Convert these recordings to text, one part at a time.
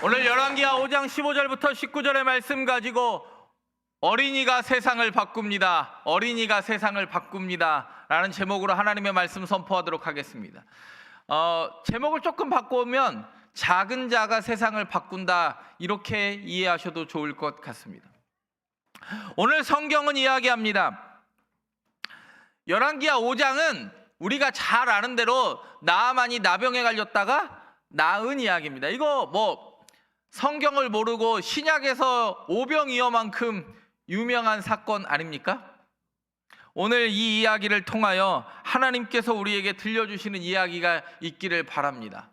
오늘 열왕기하 5장 15절부터 19절의 말씀 가지고 어린이가 세상을 바꿉니다. 어린이가 세상을 바꿉니다. 라는 제목으로 하나님의 말씀 선포하도록 하겠습니다. 제목을 조금 바꾸면 작은 자가 세상을 바꾼다, 이렇게 이해하셔도 좋을 것 같습니다. 오늘 성경은 이야기합니다. 열왕기하 5장은 우리가 잘 아는 대로 나아만이 나병에 걸렸다가 나은 이야기입니다. 이거 성경을 모르고 신약에서 오병이어만큼 유명한 사건 아닙니까? 오늘 이 이야기를 통하여 하나님께서 우리에게 들려주시는 이야기가 있기를 바랍니다.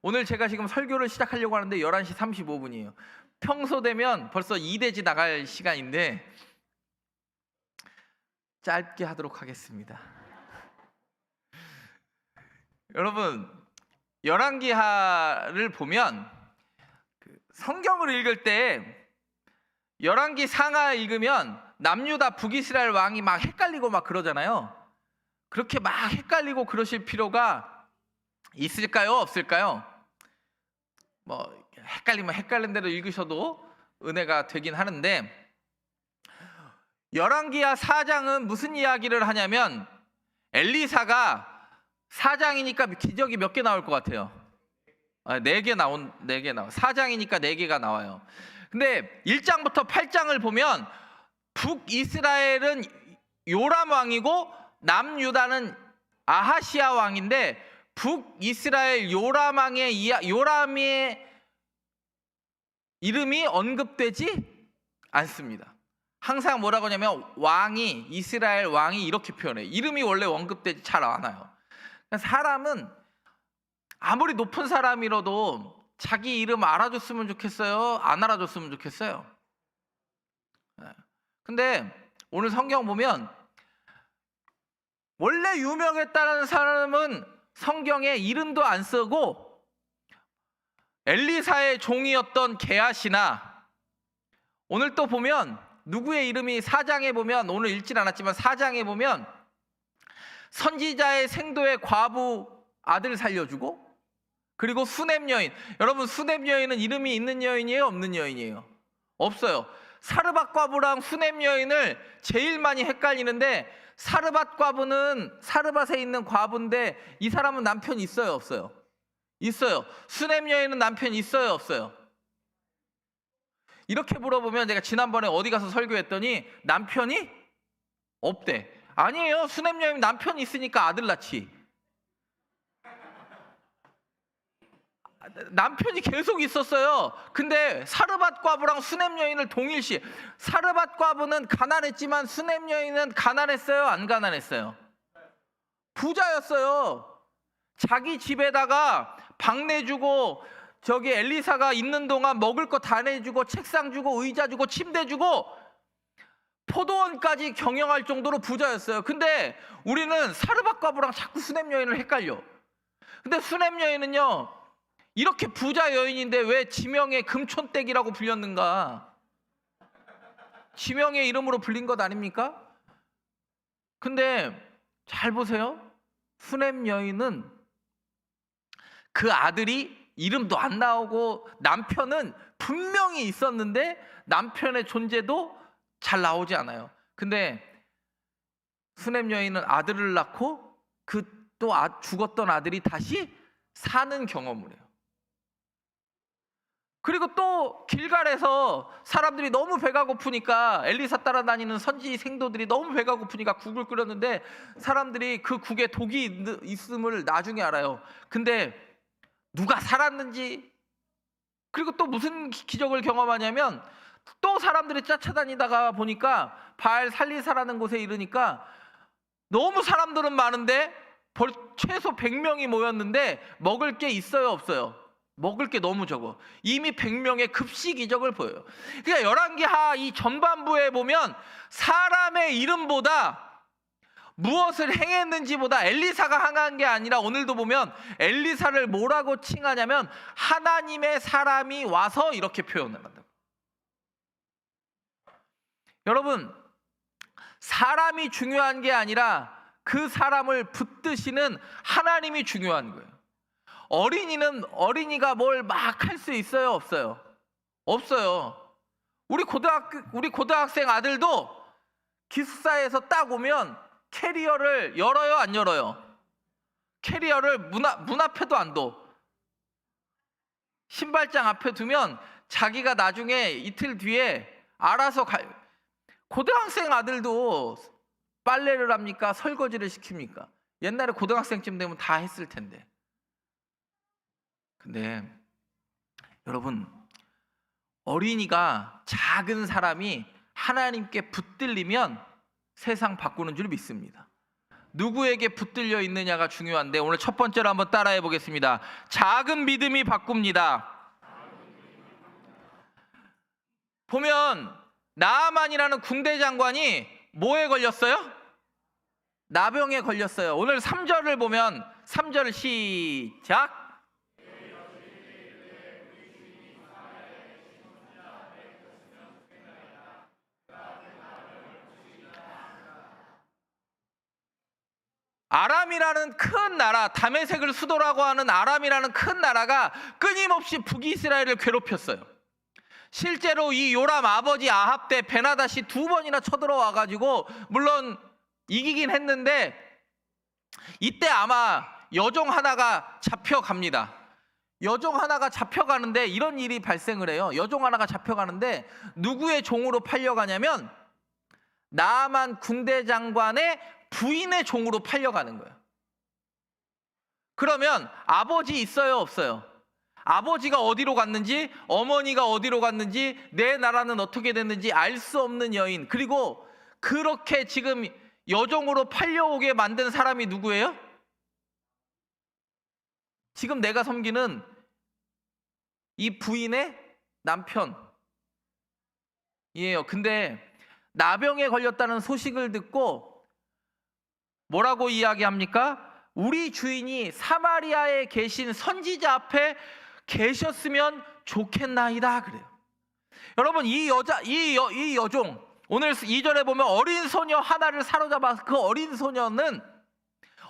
오늘 제가 지금 설교를 시작하려고 하는데 11시 35분이에요. 평소 되면 벌써 2대지 나갈 시간인데 짧게 하도록 하겠습니다. 여러분, 열왕기하를 보면 성경을 읽을 때 열왕기 상하 읽으면 남유다 북이스라엘 왕이 막 헷갈리고 막 그러잖아요. 그렇게 막 헷갈리고 그러실 필요가 있을까요? 없을까요? 헷갈리면 헷갈린 대로 읽으셔도 은혜가 되긴 하는데, 열왕기하 4장은 무슨 이야기를 하냐면 엘리사가 4장이니까 기적이 몇 개 나올 것 같아요? 4개 나와. 4장이니까 4개가 나와요. 근데 1장부터 8장을 보면 북이스라엘은 요람 왕이고 남유다는 아하시아 왕인데, 북이스라엘 요람의 이름이 언급되지 않습니다. 항상 뭐라고 하냐면 이스라엘 왕이 이렇게 표현해요. 이름이 원래 언급되지 잘 않아요. 사람은 아무리 높은 사람이라도 자기 이름 알아줬으면 좋겠어요? 안 알아줬으면 좋겠어요? 근데 오늘 성경 보면 원래 유명했다는 사람은 성경에 이름도 안 쓰고 엘리사의 종이었던 게하시나, 오늘 또 보면 누구의 이름이 4장에 보면, 오늘 읽진 않았지만 4장에 보면 선지자의 생도의 과부 아들 살려주고, 그리고 수넴 여인. 여러분, 수넴 여인은 이름이 있는 여인이에요? 없는 여인이에요? 없어요. 사르밧 과부랑 수넴 여인을 제일 많이 헷갈리는데, 사르밧 과부는 사르밧에 있는 과부인데 이 사람은 남편 있어요? 없어요? 있어요. 수넴 여인은 남편 있어요? 없어요? 이렇게 물어보면, 제가 지난번에 어디 가서 설교했더니 남편이 없대. 아니에요. 수넴 여인 남편이 있으니까 아들 낳지. 남편이 계속 있었어요. 근데 사르밧 과부랑 수넴 여인을 동일시, 사르밧 과부는 가난했지만 수넴 여인은 가난했어요? 안 가난했어요? 부자였어요. 자기 집에다가 방 내주고, 저기 엘리사가 있는 동안 먹을 거 다 내주고, 책상 주고, 의자 주고, 침대 주고, 포도원까지 경영할 정도로 부자였어요. 근데 우리는 사르밧 과부랑 자꾸 수넴 여인을 헷갈려. 근데 수넴 여인은요, 이렇게 부자 여인인데 왜 지명의 금촌댁이라고 불렸는가? 지명의 이름으로 불린 것 아닙니까? 근데 잘 보세요. 수넴 여인은 그 아들이 이름도 안 나오고 남편은 분명히 있었는데 남편의 존재도 잘 나오지 않아요. 근데 수넴 여인은 아들을 낳고 그 또 죽었던 아들이 다시 사는 경험을 해요. 그리고 또 길갈에서 사람들이 너무 배가 고프니까, 엘리사 따라다니는 선지 생도들이 너무 배가 고프니까 국을 끓였는데 사람들이 그 국에 독이 있음을 나중에 알아요. 근데 누가 살았는지, 그리고 또 무슨 기적을 경험하냐면, 또 사람들이 쫓아다니다가 보니까 바알 살리사라는 곳에 이르니까 너무 사람들은 많은데 최소 100명이 모였는데 먹을 게 있어요? 없어요? 먹을 게 너무 적어. 이미 100명의 급식 이적을 보여요. 그러니까 열왕기하 이 전반부에 보면 사람의 이름보다 무엇을 행했는지보다 엘리사가 행한 게 아니라, 오늘도 보면 엘리사를 뭐라고 칭하냐면 하나님의 사람이 와서, 이렇게 표현을 한다. 여러분, 사람이 중요한 게 아니라 그 사람을 붙드시는 하나님이 중요한 거예요. 어린이가 뭘 막 할 수 있어요, 없어요? 없어요. 우리 고등학생 아들도 기숙사에서 딱 오면 캐리어를 열어요, 안 열어요? 캐리어를 문 앞에도 안 둬. 신발장 앞에 두면 자기가 나중에 이틀 뒤에 알아서 고등학생 아들도 빨래를 합니까? 설거지를 시킵니까? 옛날에 고등학생쯤 되면 다 했을 텐데. 근데 여러분, 어린이가 작은 사람이 하나님께 붙들리면 세상 바꾸는 줄 믿습니다. 누구에게 붙들려 있느냐가 중요한데 오늘 첫 번째로 한번 따라해 보겠습니다. 작은 믿음이 바꿉니다. 보면 나아만이라는 군대 장관이 뭐에 걸렸어요? 나병에 걸렸어요. 오늘 3절을 보면 3절 시작. 아람이라는 큰 나라, 다메섹을 수도라고 하는 아람이라는 큰 나라가 끊임없이 북이스라엘을 괴롭혔어요. 실제로 이 요람 아버지 아합 때 베나다시 2번이나 쳐들어와 가지고 물론 이기긴 했는데 이때 아마 여종 하나가 잡혀갑니다. 여종 하나가 잡혀가는데 이런 일이 발생을 해요. 여종 하나가 잡혀가는데 누구의 종으로 팔려가냐면 나아만 군대 장관의 부인의 종으로 팔려가는 거예요. 그러면 아버지 있어요, 없어요? 아버지가 어디로 갔는지, 어머니가 어디로 갔는지, 내 나라는 어떻게 됐는지 알 수 없는 여인, 그리고 그렇게 지금 여종으로 팔려오게 만든 사람이 누구예요? 지금 내가 섬기는 이 부인의 남편이에요. 근데 나병에 걸렸다는 소식을 듣고 뭐라고 이야기합니까? 우리 주인이 사마리아에 계신 선지자 앞에 계셨으면 좋겠나이다 그래요. 여러분, 이 여종 오늘 2절에 보면 어린 소녀 하나를 사로잡아서 그 어린 소녀는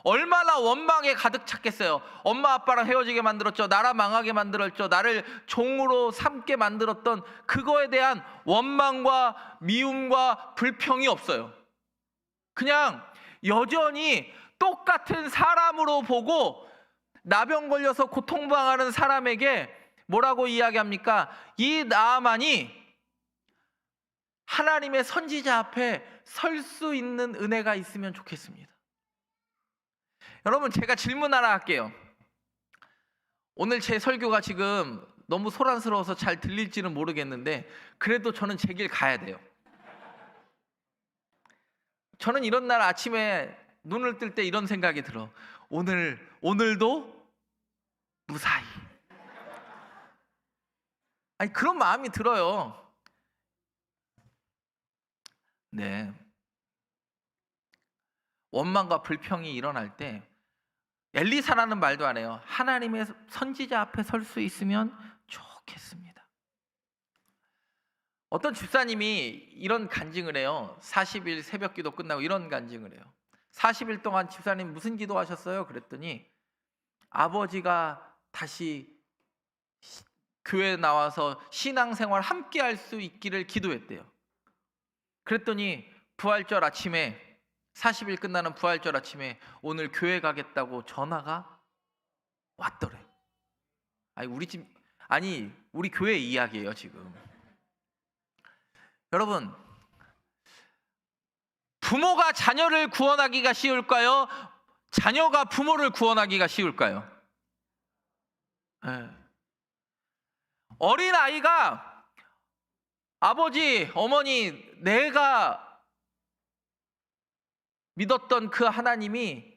얼마나 원망에 가득 찼겠어요. 엄마 아빠랑 헤어지게 만들었죠. 나라 망하게 만들었죠. 나를 종으로 삼게 만들었던 그거에 대한 원망과 미움과 불평이 없어요. 그냥 여전히 똑같은 사람으로 보고 나병 걸려서 고통당하는 사람에게 뭐라고 이야기합니까? 이 나아만이 하나님의 선지자 앞에 설 수 있는 은혜가 있으면 좋겠습니다. 여러분, 제가 질문 하나 할게요. 오늘 제 설교가 지금 너무 소란스러워서 잘 들릴지는 모르겠는데 그래도 저는 제 길 가야 돼요. 저는 이런 날 아침에 눈을 뜰 때 이런 생각이 들어. 오늘도 무사히. 아니, 그런 마음이 들어요. 네. 원망과 불평이 일어날 때 엘리사라는 말도 안 해요. 하나님의 선지자 앞에 설 수 있으면 좋겠습니다. 어떤 집사님이 이런 간증을 해요. 40일 새벽 기도 끝나고 이런 간증을 해요. 40일 동안 집사님 무슨 기도하셨어요? 그랬더니 아버지가 다시 교회에 나와서 신앙생활 함께 할 수 있기를 기도했대요. 그랬더니 부활절 아침에 40일 끝나는 부활절 아침에 오늘 교회 가겠다고 전화가 왔더래. 우리 교회 이야기예요 지금. 여러분, 부모가 자녀를 구원하기가 쉬울까요? 자녀가 부모를 구원하기가 쉬울까요? 네. 어린 아이가 아버지, 어머니, 내가 믿었던 그 하나님이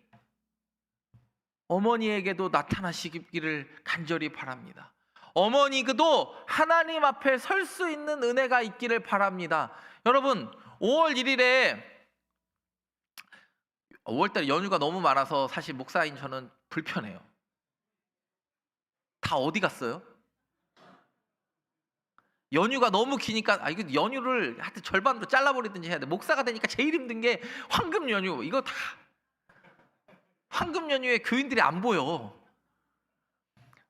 어머니에게도 나타나시기를 간절히 바랍니다. 어머니도 하나님 앞에 설 수 있는 은혜가 있기를 바랍니다. 여러분, 5월 1일에 5월달에 연휴가 너무 많아서 사실 목사인 저는 불편해요. 다 어디 갔어요? 연휴가 너무 기니까 이거 연휴를 하여튼 절반으로 잘라버리든지 해야 돼. 목사가 되니까 제일 힘든 게 황금 연휴. 이거 다 황금 연휴에 교인들이 안 보여.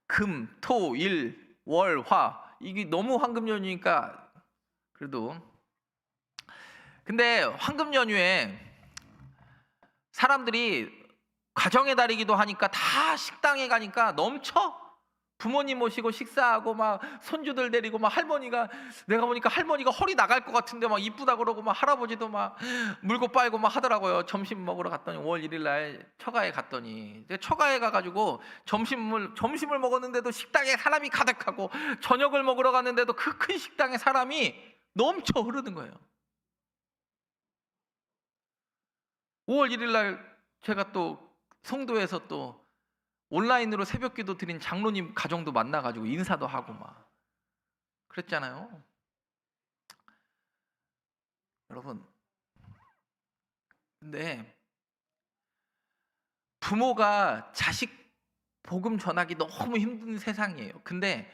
금, 토, 일, 월, 화 이게 너무 황금 연휴니까 그래도 근데 황금 연휴에 사람들이 가정의 달이기도 하니까 다 식당에 가니까 넘쳐. 부모님 모시고 식사하고 막 손주들 데리고 막 할머니가 내가 보니까 할머니가 허리 나갈 것 같은데 막 이쁘다 그러고 막 할아버지도 막 물고 빨고 막 하더라고요. 점심 먹으러 갔더니 5월 1일 날 처가에 갔더니 처가에 가가지고 점심을 먹었는데도 식당에 사람이 가득하고 저녁을 먹으러 갔는데도 그 큰 식당에 사람이 넘쳐 흐르는 거예요. 5월 1일 날 제가 또 성도에서 또 온라인으로 새벽기도 드린 장로님 가정도 만나가지고 인사도 하고 막 그랬잖아요. 여러분, 근데 부모가 자식 복음 전하기 너무 힘든 세상이에요. 근데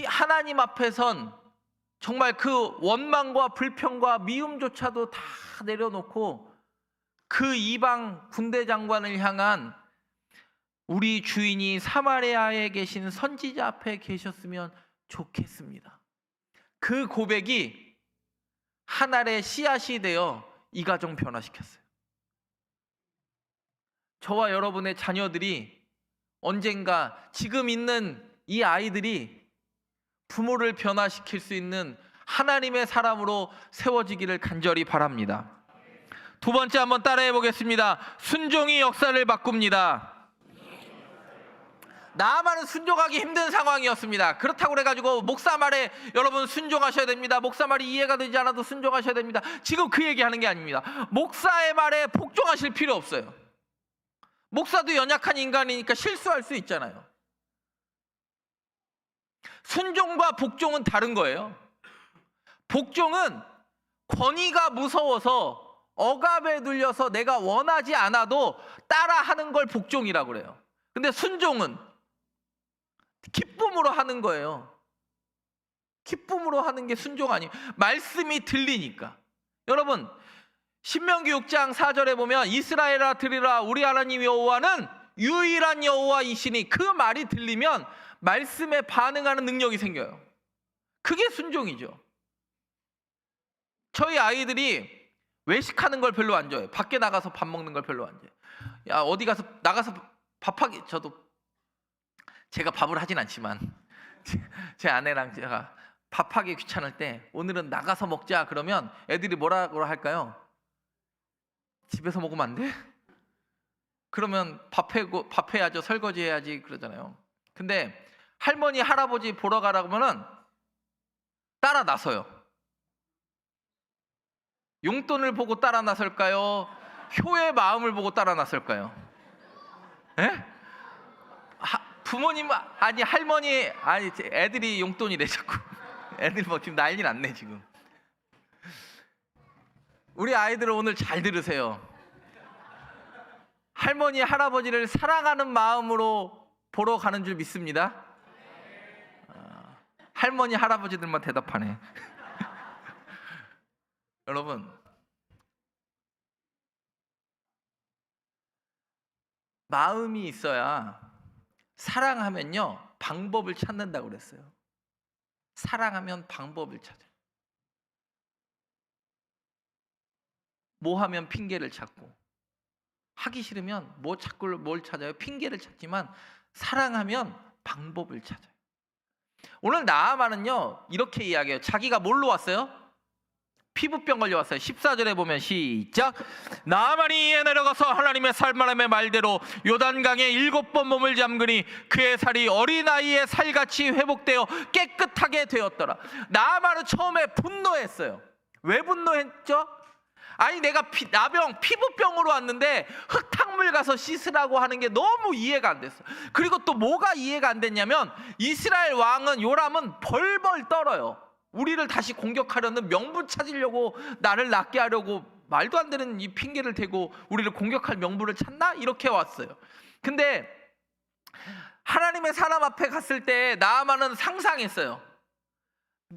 하나님 앞에선 정말 그 원망과 불평과 미움조차도 다 내려놓고 그 이방 군대 장관을 향한 우리 주인이 사마리아에 계신 선지자 앞에 계셨으면 좋겠습니다. 그 고백이 한 알의 씨앗이 되어 이 가정 변화시켰어요. 저와 여러분의 자녀들이 언젠가 지금 있는 이 아이들이 부모를 변화시킬 수 있는 하나님의 사람으로 세워지기를 간절히 바랍니다. 두 번째 한번 따라해 보겠습니다. 순종이 역사를 바꿉니다. 나아만은 순종하기 힘든 상황이었습니다. 그렇다고 그래가지고 목사 말에 여러분 순종하셔야 됩니다. 목사 말이 이해가 되지 않아도 순종하셔야 됩니다. 지금 그 얘기하는 게 아닙니다. 목사의 말에 복종하실 필요 없어요. 목사도 연약한 인간이니까 실수할 수 있잖아요. 순종과 복종은 다른 거예요. 복종은 권위가 무서워서 억압에 눌려서 내가 원하지 않아도 따라하는 걸 복종이라고 그래요. 근데 순종은 기쁨으로 하는 거예요. 기쁨으로 하는 게 순종 아니에요. 말씀이 들리니까. 여러분 신명기 6장 4절에 보면 이스라엘아 들으라 우리 하나님 여호와는 유일한 여호와이시니 그 말이 들리면 말씀에 반응하는 능력이 생겨요. 그게 순종이죠. 저희 아이들이 외식하는 걸 별로 안 좋아해요. 밖에 나가서 밥 먹는 걸 별로 안 좋아해요. 야 어디 가서 나가서 밥하기 저도 제가 밥을 하진 않지만 제 아내랑 제가 밥하기 귀찮을 때 오늘은 나가서 먹자 그러면 애들이 뭐라고 할까요? 집에서 먹으면 안 돼? 그러면 밥 해야죠. 설거지 해야지 그러잖아요. 근데 할머니 할아버지 보러 가라고 하면은 따라 나서요. 용돈을 보고 따라 나설까요? 효의 마음을 보고 따라 나설까요? 에? 부모님 아니 할머니 아니 애들이 용돈이래 자꾸. 애들 뭐 지금 난리 났네 지금. 우리 아이들은 오늘 잘 들으세요. 할머니 할아버지를 사랑하는 마음으로 보러 가는 줄 믿습니다. 할머니 할아버지들만 대답하네. 여러분 마음이 있어야 사랑하면요 방법을 찾는다고 그랬어요. 사랑하면 방법을 찾아요. 뭐 하면 핑계를 찾고 하기 싫으면 뭘 찾아요? 핑계를 찾지만 사랑하면 방법을 찾아요. 오늘 나아만은요 이렇게 이야기해요. 자기가 뭘로 왔어요? 피부병 걸려왔어요. 14절에 보면 시작. 나아만이 이에 내려가서 하나님의 사람의 말대로 요단강에 7번 몸을 잠그니 그의 살이 어린아이의 살같이 회복되어 깨끗하게 되었더라. 나아만은 처음에 분노했어요. 왜 분노했죠? 아니 내가 피부병으로 왔는데 흙탕물 가서 씻으라고 하는 게 너무 이해가 안 됐어. 그리고 또 뭐가 이해가 안 됐냐면 이스라엘 왕은 요람은 벌벌 떨어요. 우리를 다시 공격하려는 명분 찾으려고 나를 낫게 하려고 말도 안 되는 이 핑계를 대고 우리를 공격할 명분을 찾나? 이렇게 왔어요. 근데 하나님의 사람 앞에 갔을 때 나아만은 상상했어요.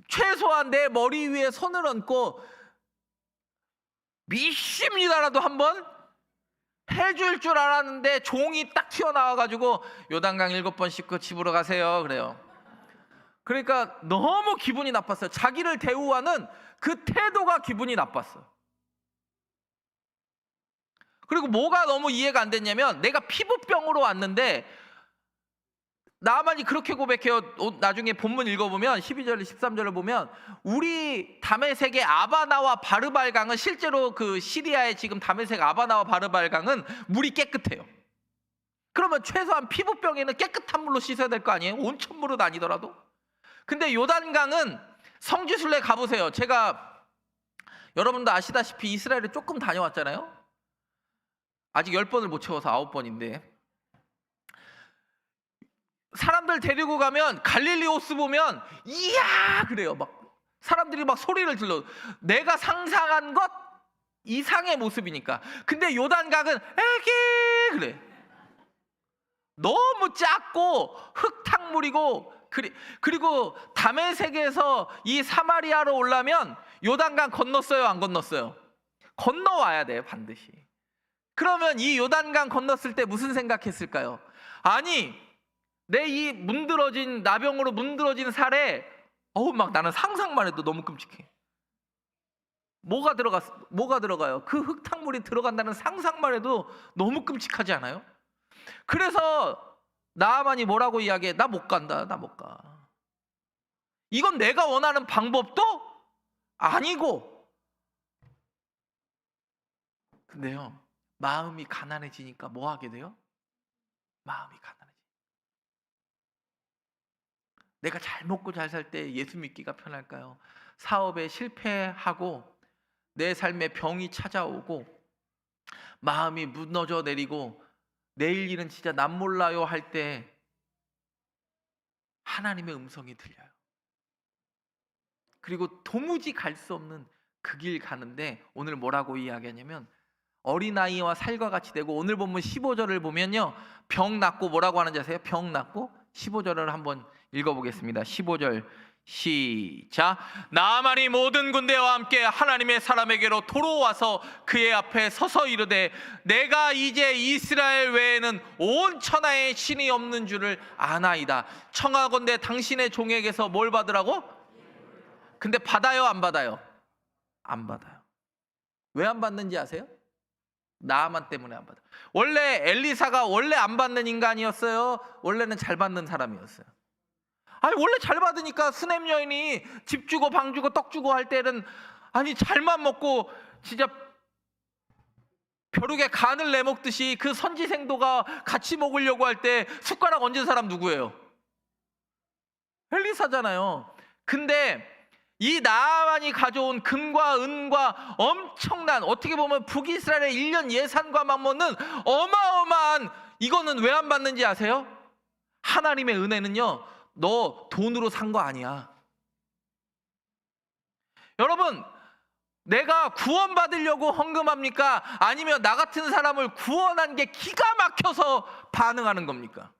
최소한 내 머리 위에 손을 얹고 믿습니다라도 한번 해줄 줄 알았는데 종이 딱 튀어나와가지고 요단강 7번 씻고 집으로 가세요 그래요. 그러니까 너무 기분이 나빴어요. 자기를 대우하는 그 태도가 기분이 나빴어. 그리고 뭐가 너무 이해가 안 됐냐면, 내가 피부병으로 왔는데 나만이 그렇게 고백해요. 나중에 본문 읽어보면 12절 13절을 보면, 우리 다메섹의 아바나와 바르발강은, 실제로 그 시리아의 지금 다메섹 아바나와 바르발강은 물이 깨끗해요. 그러면 최소한 피부병에는 깨끗한 물로 씻어야 될 거 아니에요? 온천물은 아니더라도. 근데 요단강은, 성지순례 가보세요. 제가, 여러분도 아시다시피 이스라엘에 조금 다녀왔잖아요. 아직 10번을 못 채워서 9번인데, 사람들 데리고 가면 갈릴리 호수 보면 이야 그래요. 막 사람들이 막 소리를 질러. 내가 상상한 것 이상의 모습이니까. 근데 요단강은 애기 그래. 너무 작고 흙탕물이고, 그리고 다메섹에서 이 사마리아로 올라면 요단강 건넜어요, 안 건넜어요? 건너와야 돼요, 반드시. 그러면 이 요단강 건넜을 때 무슨 생각했을까요? 아니, 내 이 문드러진, 나병으로 문드러진 살에 막 나는 상상만 해도 너무 끔찍해. 뭐가 들어가요? 그 흙탕물이 들어간다는 상상만 해도 너무 끔찍하지 않아요? 그래서 나아만이 뭐라고 이야기해? 나 못 간다, 나 못 가. 이건 내가 원하는 방법도 아니고. 근데요, 마음이 가난해지니까 뭐 하게 돼요? 마음이 가난해져. 내가 잘 먹고 잘 살 때 예수 믿기가 편할까요? 사업에 실패하고 내 삶에 병이 찾아오고 마음이 무너져 내리고 내일 일은 진짜 남 몰라요 할 때 하나님의 음성이 들려요. 그리고 도무지 갈 수 없는 그 길 가는데, 오늘 뭐라고 이야기하냐면, 어린아이와 살과 같이 되고, 오늘 본문 15절을 보면요, 병 낫고 뭐라고 하는지 아세요? 병 낫고 15절을 한번 읽어보겠습니다. 15절 시작. 나아만이 모든 군대와 함께 하나님의 사람에게로 돌아와서 그의 앞에 서서 이르되, 내가 이제 이스라엘 외에는 온 천하에 신이 없는 줄을 아나이다. 청하건대 당신의 종에게서 뭘 받으라고? 근데 받아요, 안 받아요? 안 받아요. 왜 안 받는지 아세요? 나아만 때문에 안 받아요. 원래 엘리사가 원래 안 받는 인간이었어요? 원래는 잘 받는 사람이었어요? 아니, 원래 잘 받으니까 스냅 여인이 집 주고 방 주고 떡 주고 할 때는, 아니 잘만 먹고 진짜 벼룩에 간을 내먹듯이 그 선지생도가 같이 먹으려고 할 때 숟가락 얹은 사람 누구예요? 엘리사잖아요. 근데 이 나아만이 가져온 금과 은과 엄청난, 어떻게 보면 북이스라엘의 1년 예산과 맞먹는 어마어마한, 이거는 왜 안 받는지 아세요? 하나님의 은혜는요, 너 돈으로 산 거 아니야. 여러분, 내가 구원받으려고 헌금합니까? 아니면 나 같은 사람을 구원한 게 기가 막혀서 반응하는 겁니까?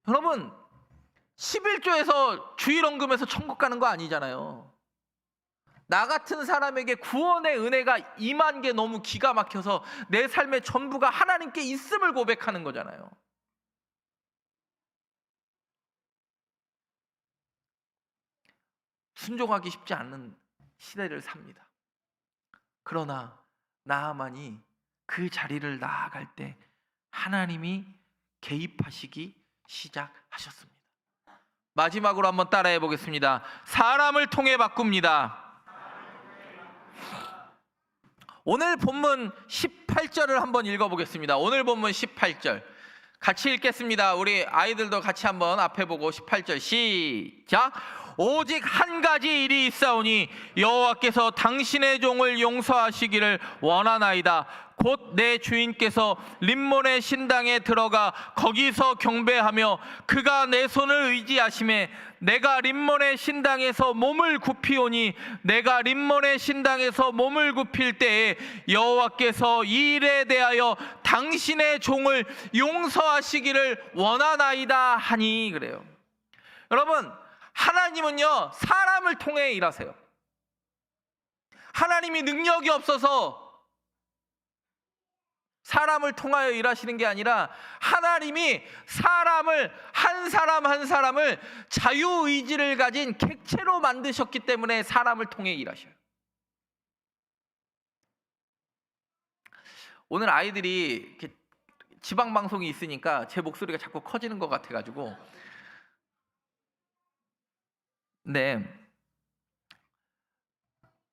여러분, 11조에서 주일헌금에서 천국 가는 거 아니잖아요. 나 같은 사람에게 구원의 은혜가 임한 게 너무 기가 막혀서 내 삶의 전부가 하나님께 있음을 고백하는 거잖아요. 순종하기 쉽지 않은 시대를 삽니다. 그러나 나아만이 그 자리를 나아갈 때 하나님이 개입하시기 시작하셨습니다. 마지막으로 한번 따라해 보겠습니다. 사람을 통해 바꿉니다. 오늘 본문 18절을 한번 읽어보겠습니다. 오늘 본문 18절 같이 읽겠습니다. 우리 아이들도 같이 한번 앞에 보고 18절 시작. 오직 한 가지 일이 있사오니 여호와께서 당신의 종을 용서하시기를 원하나이다. 곧 내 주인께서 림몬의 신당에 들어가 거기서 경배하며 그가 내 손을 의지하심에 내가 림몬의 신당에서 몸을 굽히오니 내가 림몬의 신당에서 몸을 굽힐 때에 여호와께서 이 일에 대하여 당신의 종을 용서하시기를 원하나이다 하니. 그래요. 여러분, 하나님은요 사람을 통해 일하세요. 하나님이 능력이 없어서 사람을 통하여 일하시는 게 아니라 하나님이 사람을 한 사람 한 사람을 자유의지를 가진 객체로 만드셨기 때문에 사람을 통해 일하셔요. 오늘 아이들이 이렇게 지방 방송이 있으니까 제 목소리가 자꾸 커지는 것 같아가지고, 네,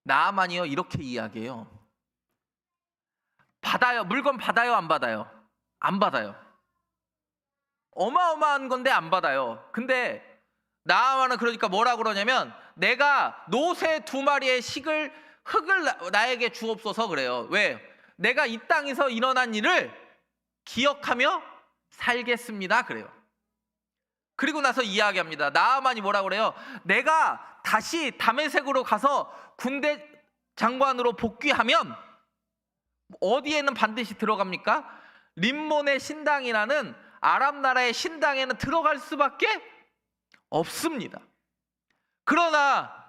나아만이요 이렇게 이야기해요. 받아요. 물건 받아요, 안 받아요? 안 받아요. 어마어마한 건데 안 받아요. 근데 나아만은 그러니까 뭐라 그러냐면, 내가 노새 2마리의 흙을 나에게 주옵소서 그래요. 왜? 내가 이 땅에서 일어난 일을 기억하며 살겠습니다 그래요. 그리고 나서 이야기합니다. 나아만이 뭐라 그래요? 내가 다시 다메섹으로 가서 군대 장관으로 복귀하면 어디에는 반드시 들어갑니까? 림몬의 신당이라는 아람 나라의 신당에는 들어갈 수밖에 없습니다. 그러나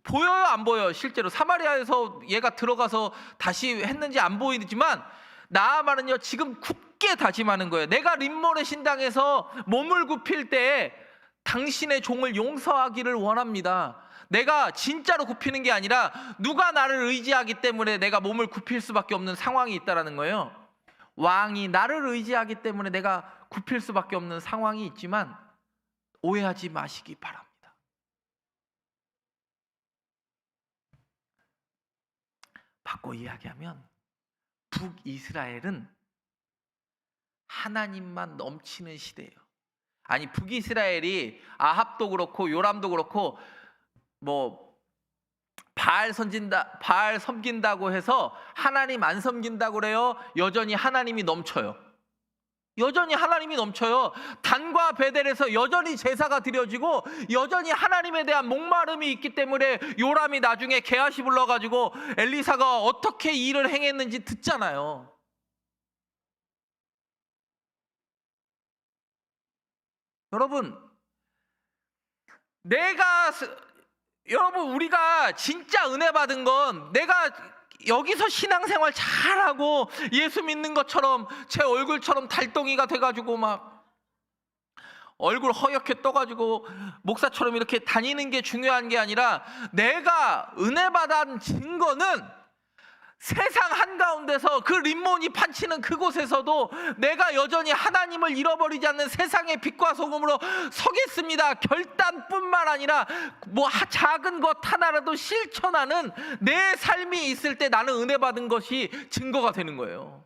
보여요, 안 보여요? 실제로 사마리아에서 얘가 들어가서 다시 했는지 안 보이지만, 나아만은요 지금 굳게 다짐하는 거예요. 내가 림몬의 신당에서 몸을 굽힐 때 당신의 종을 용서하기를 원합니다. 내가 진짜로 굽히는 게 아니라 누가 나를 의지하기 때문에 내가 몸을 굽힐 수밖에 없는 상황이 있다는 거예요. 왕이 나를 의지하기 때문에 내가 굽힐 수밖에 없는 상황이 있지만 오해하지 마시기 바랍니다. 바꿔 이야기하면 북이스라엘은 하나님만 넘치는 시대예요. 아니, 북이스라엘이 아합도 그렇고 요람도 그렇고 바알 섬긴다고 해서 하나님 안 섬긴다고 그래요? 여전히 하나님이 넘쳐요. 여전히 하나님이 넘쳐요. 단과 베델에서 여전히 제사가 드려지고 여전히 하나님에 대한 목마름이 있기 때문에 요람이 나중에 게하시 불러가지고 엘리사가 어떻게 일을 행했는지 듣잖아요. 여러분, 우리가 진짜 은혜 받은 건, 내가 여기서 신앙생활 잘하고 예수 믿는 것처럼 제 얼굴처럼 달덩이가 돼가지고 막 얼굴 허옇게 떠가지고 목사처럼 이렇게 다니는 게 중요한 게 아니라, 내가 은혜 받은 증거는 세상 한가운데서 그 림몬이 판치는 그곳에서도 내가 여전히 하나님을 잃어버리지 않는 세상의 빛과 소금으로 서겠습니다. 결단뿐만 아니라 작은 것 하나라도 실천하는 내 삶이 있을 때 나는 은혜 받은 것이 증거가 되는 거예요.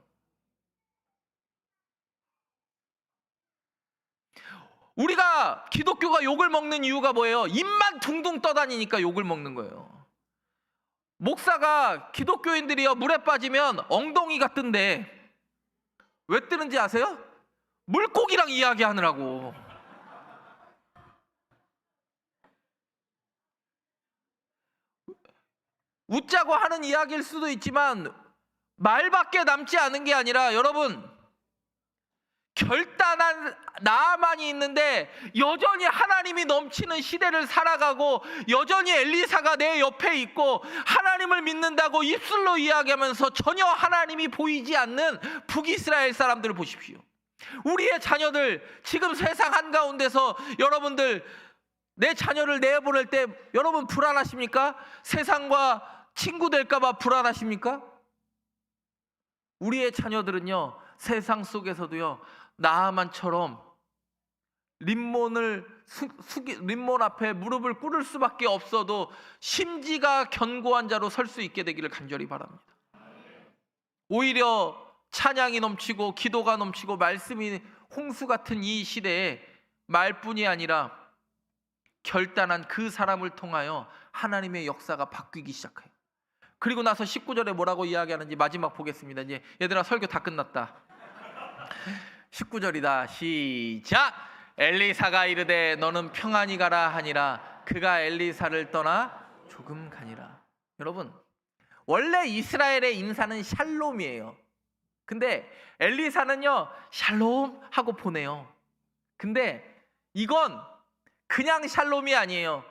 우리가 기독교가 욕을 먹는 이유가 뭐예요? 입만 둥둥 떠다니니까 욕을 먹는 거예요. 목사가 기독교인들이요 물에 빠지면 엉덩이가 뜬대. 왜 뜨는지 아세요? 물고기랑 이야기하느라고. 웃자고 하는 이야기일 수도 있지만 말밖에 남지 않은 게 아니라, 여러분, 결단한 나아만이 있는데 여전히 하나님이 넘치는 시대를 살아가고 여전히 엘리사가 내 옆에 있고 하나님을 믿는다고 입술로 이야기하면서 전혀 하나님이 보이지 않는 북이스라엘 사람들을 보십시오. 우리의 자녀들 지금 세상 한가운데서, 여러분들 내 자녀를 내보낼 때 여러분 불안하십니까? 세상과 친구 될까봐 불안하십니까? 우리의 자녀들은요 세상 속에서도요 나아만처럼 림몬 앞에 무릎을 꿇을 수밖에 없어도 심지가 견고한 자로 설 수 있게 되기를 간절히 바랍니다. 오히려 찬양이 넘치고 기도가 넘치고 말씀이 홍수 같은 이 시대에 말뿐이 아니라 결단한 그 사람을 통하여 하나님의 역사가 바뀌기 시작해요. 그리고 나서 19절에 뭐라고 이야기하는지 마지막 보겠습니다. 이제 얘들아 설교 다 끝났다. 19절이다. 시작. 엘리사가 이르되 너는 평안히 가라 하니라. 그가 엘리사를 떠나 조금 가니라. 여러분, 원래 이스라엘의 인사는 샬롬이에요. 근데 엘리사는요 샬롬 하고 보내요. 근데 이건 그냥 샬롬이 아니에요.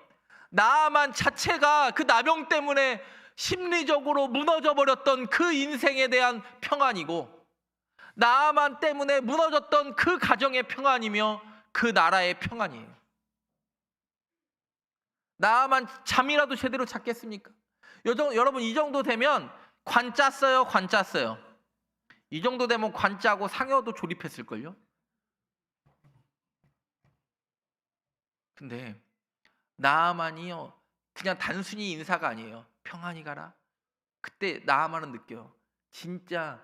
나아만 자체가 그 나병 때문에 심리적으로 무너져 버렸던 그 인생에 대한 평안이고, 나아만 때문에 무너졌던 그 가정의 평안이며 그 나라의 평안이에요. 나아만 잠이라도 제대로 잤겠습니까? 여러분, 이 정도 되면 관 짰어요, 관 짰어요? 이 정도 되면 관 짜고 상여도 조립했을걸요? 근데 나아만이요, 그냥 단순히 인사가 아니에요. 평안히 가라. 그때 나아만은 느껴요. 진짜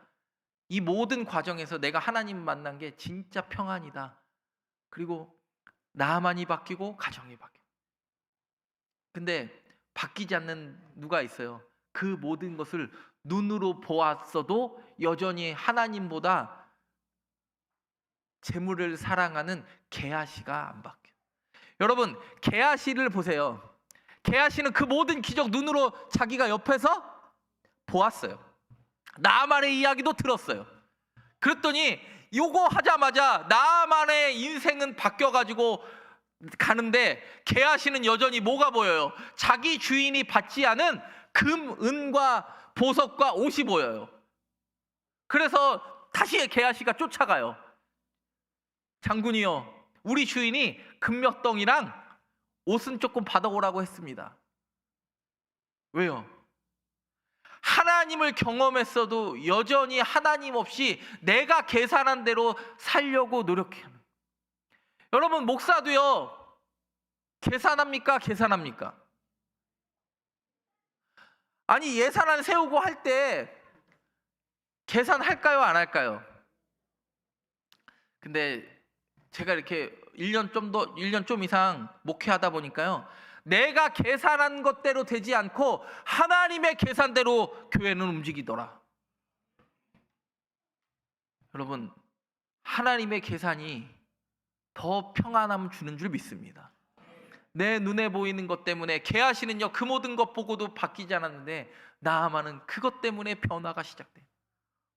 이 모든 과정에서 내가 하나님 만난 게 진짜 평안이다. 그리고 나만이 바뀌고 가정이 바뀌고. 근데 바뀌지 않는 누가 있어요? 그 모든 것을 눈으로 보았어도 여전히 하나님보다 재물을 사랑하는 게하시가 안 바뀌어요. 여러분, 게하시를 보세요. 게하시는 그 모든 기적 눈으로 자기가 옆에서 보았어요. 나아만의 이야기도 들었어요. 그랬더니 요거 하자마자 나아만의 인생은 바뀌어가지고 가는데, 게하시는 여전히 뭐가 보여요? 자기 주인이 받지 않은 금, 은과 보석과 옷이 보여요. 그래서 다시 게하시가 쫓아가요. 장군이요, 우리 주인이 금몇덩이랑 옷은 조금 받아오라고 했습니다. 왜요? 하나님을 경험했어도 여전히 하나님 없이 내가 계산한 대로 살려고 노력해요. 여러분, 목사도요, 계산합니까? 계산합니까? 아니, 예산안 세우고 할 때 계산할까요? 안 할까요? 근데 제가 이렇게 1년 좀 이상 목회하다 보니까요, 내가 계산한 것대로 되지 않고 하나님의 계산대로 교회는 움직이더라. 여러분, 하나님의 계산이 더 평안함을 주는 줄 믿습니다. 내 눈에 보이는 것 때문에 게하시는요, 그 모든 것 보고도 바뀌지 않았는데 나아만은 그것 때문에 변화가 시작돼요.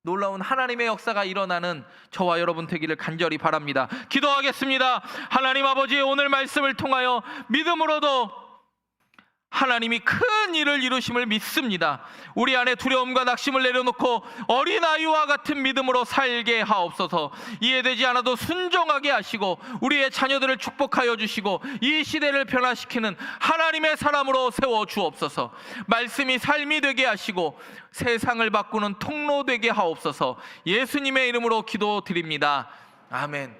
놀라운 하나님의 역사가 일어나는 저와 여러분 되기를 간절히 바랍니다. 기도하겠습니다. 하나님 아버지, 오늘 말씀을 통하여 믿음으로도 하나님이 큰 일을 이루심을 믿습니다. 우리 안에 두려움과 낙심을 내려놓고 어린아이와 같은 믿음으로 살게 하옵소서. 이해되지 않아도 순종하게 하시고 우리의 자녀들을 축복하여 주시고 이 시대를 변화시키는 하나님의 사람으로 세워 주옵소서. 말씀이 삶이 되게 하시고 세상을 바꾸는 통로 되게 하옵소서. 예수님의 이름으로 기도드립니다. 아멘.